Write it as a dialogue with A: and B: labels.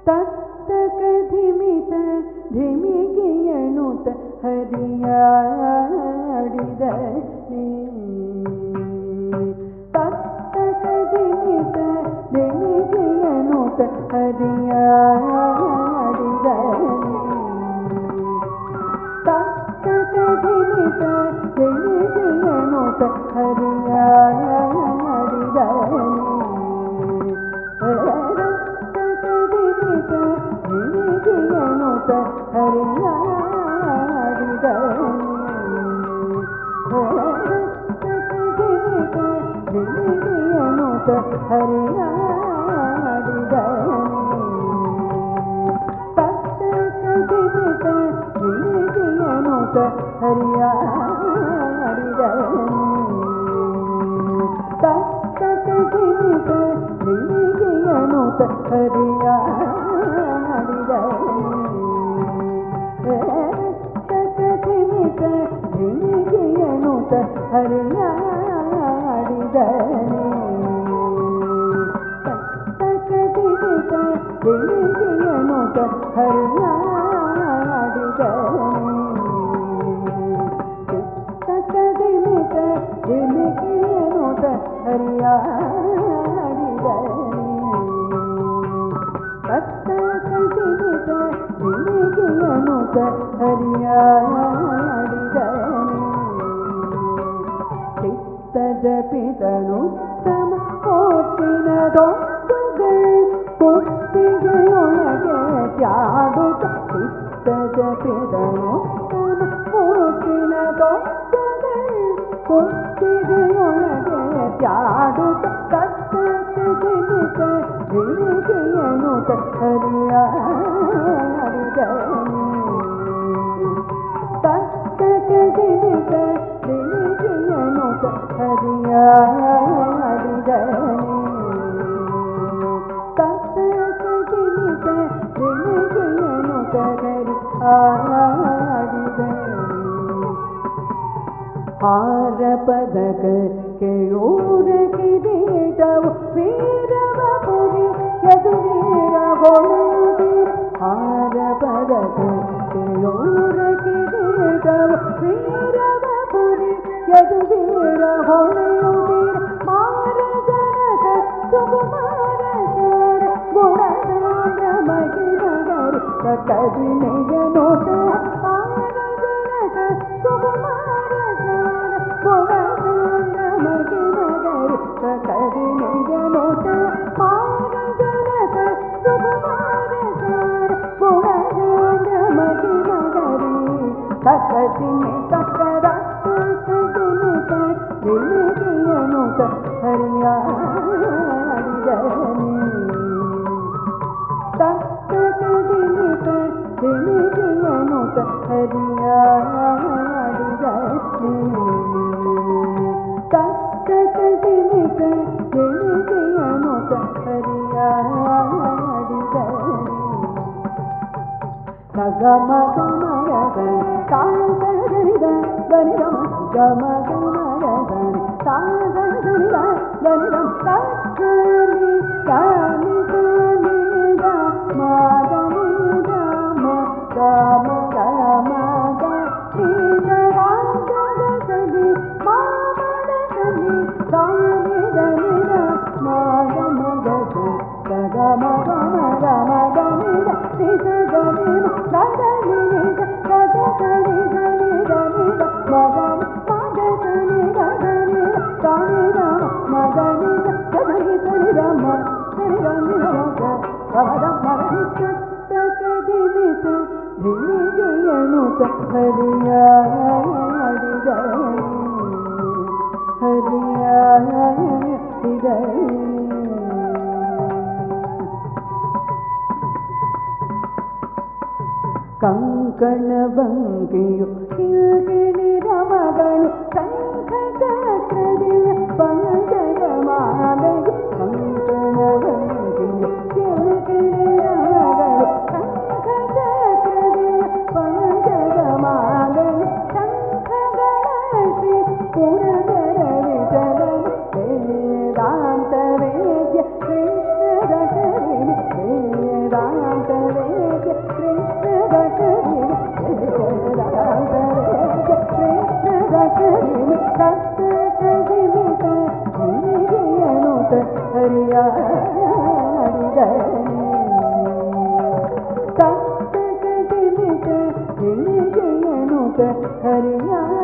A: ತತ್ತಕಧಿಮಿತ ಧಿಮಿಗೆಯನುತ ಹರಿಯಾಡಿದ ತತ್ತಕಧಿಮಿತ ಧಿಮಿಗೆಯನುತ ಹರಿಯಾಡಿದ ತತ್ತಕಧಿಮಿತ ಧಿಮಿಗೆಯನುತ ಹರಿಯಾಡಿದ ನುತ ಹರಿಯಾಡಿದ ನುತ ಹರಿಯಾಡಿದ ತತ್ತಕಧಿಮಿತ ನುತ ಹರಿಯಾಡಿದ ತತ್ತಕಧಿಮಿತ ನುತ ಹರಿಯಾಡಿದ ತತ್ತಕಧಿಮಿತ ನುತ ಹರಿಯಾಡಿದ ತತ್ತಕಧಿಮಿತ ನುತ ಹರಿಯಾಡಿದ ತತ್ತಕಧಿಮಿತ ನುತ ಹರಿಯಾಡಿದ ತತ್ತಕಧಿಮಿತ ನುತ ಹರಿಯಾಡಿದ ಚಿತ್ತ ಜಪಿತನುತ್ತಮ ಕೋಟಿನ ದೊಡ್ಡುಗಳು ಕೊಟ್ಟಿಗೆಯೊಳಗೆ ತ್ಯಾಡುತ್ತ ಚಿತ್ತ ಜಪಿತನುತ್ತಮ ಕೋಟಿನ ದೊಡ್ಡುಗಳು ಕೊಟ್ಟಿಗೆಯೊಳಗೆ ತ್ಯಾಡುತ್ತ ತತ್ತಕಧಿಮಿತ ನುತ ಹರಿಯಾಡಿದ ತತ್ತಕಧಿಮಿತ ನುತ ಹರಿಯಾಡಿದ ತತ್ತಕಧಿಮಿತ ನುತ ಹರಿಯಾಡಿದ ಹಾರ ಪದಕ ಕೇಯೂರ ಕಿರೀಟವು ವೀರವ ಪುರಿ ಯದುವೀರ ಹೊಳೆಯುತ್ತೀರ ಹಾರ ಪದಕ ಕೇಯೂರ ಕಿರೀಟವು ವೀರವ ಪುರಿ ಯದುವೀರ ಹೊಳೆಯುತ್ತೀರ ಮಾರ ಜನಕ ಸುಕುಮಾರ ಸಾರ ಗುಣಸಾಂದ್ರ ಮಗಿನಗರಿ ಕದಿಮೆಯ ನೋಟ ಮಾರ ಜನಕ ಸುಕುಮಾರ ಸಾರ ಗುಣಸಾಂದ್ರ ಮಗಿನಗರಿ ಕದಿಮೆಯ ನೋಟ ಮಾರ ಜನಕ ಸುಕುಮಾರ ಸಾರ ಗುಣಸಾಂದ್ರ ಮಗಿನಗರಿ ತಕ್ಕದಿಮೆ ತಕ್ಕದ ತಕ್ಕದಿಮಿತ ನುತ ಹರಿಯಾಡಿದ ತತ್ತಕಧಿಮಿತ ನುತ ಹರಿಯಾಡಿದ ತತ್ತಕಧಿಮಿತ ನುತ ಹರಿಯಾಡಿದ ಗಮದ ಮರದ ತಾಳದ ಬನಿರಮ ಗಮದ ಮರದ ತಾಳದ ಬನಿರಮ ತಕ್ಕಲಿ ಕಾನಿ ಸನಿದ ಮಾದನಿದ ಗಮ ಗಮದ ನೀದ ರಾಗದಲ್ಲಿ ಮಾಮದದಲ್ಲಿ ತಾನಿದ ನಿದ ಮಾದ ಮಗದ ಗಮ ಗಮ ಗಮದ ನಿದ ನಿದ ನಿದ ನದನಿ ನಿದ ಗದನಿ ಧನಿ ಧನಿದ ಮದನ ಮಗದ ನಿದ ಧನಿದ ತಾನಿದ ಮದನಿದ ಗದನಿ ಧನಿದ ಮದನಿದ ನಿದ ಗಮದ ಮಗದ ತತ್ತಕಧಿಮಿತ ನುತ ಹರಿಯಾಡಿದ ಹರಿಯಾಡಿದ ಕಂಕಣ ಬಂಗಿಯು ಕಿಲ್ಕಿಣಿ ರಮಗಳು ಶಂಖ ಚಕ್ರದಿಯ ಪಂಕಜ ಮಾಲೆಯು ಕಂಕಣ ಬಂಗಿಯು ಕಿಲ್ಕಿಣಿ ರಮಗಳು ಶಂಖ ಚಕ್ರದಿಯ ಪಂಕಜ ಮಾಲೆಯು ಶಂಖಗಳ ಶ್ರೀ ಪುರದರ ವಿಠಲನ ವೇದಾಂತ ವೇದ್ಯ ಕೃಷ್ಣದ ಕರಿಣಿ ವೇದಾಂತ ಧಿಮಿ ತತ್ತ ಧಿಮಿತ ಧಿಮಿಗೆಯನುತ ಹರಿಯಾಡಿದನೆ ತತ್ತ ಧಿಮಿತ ಧಿಮಿಗೆಯನುತ ಹರಿಯಾಡಿದನೆ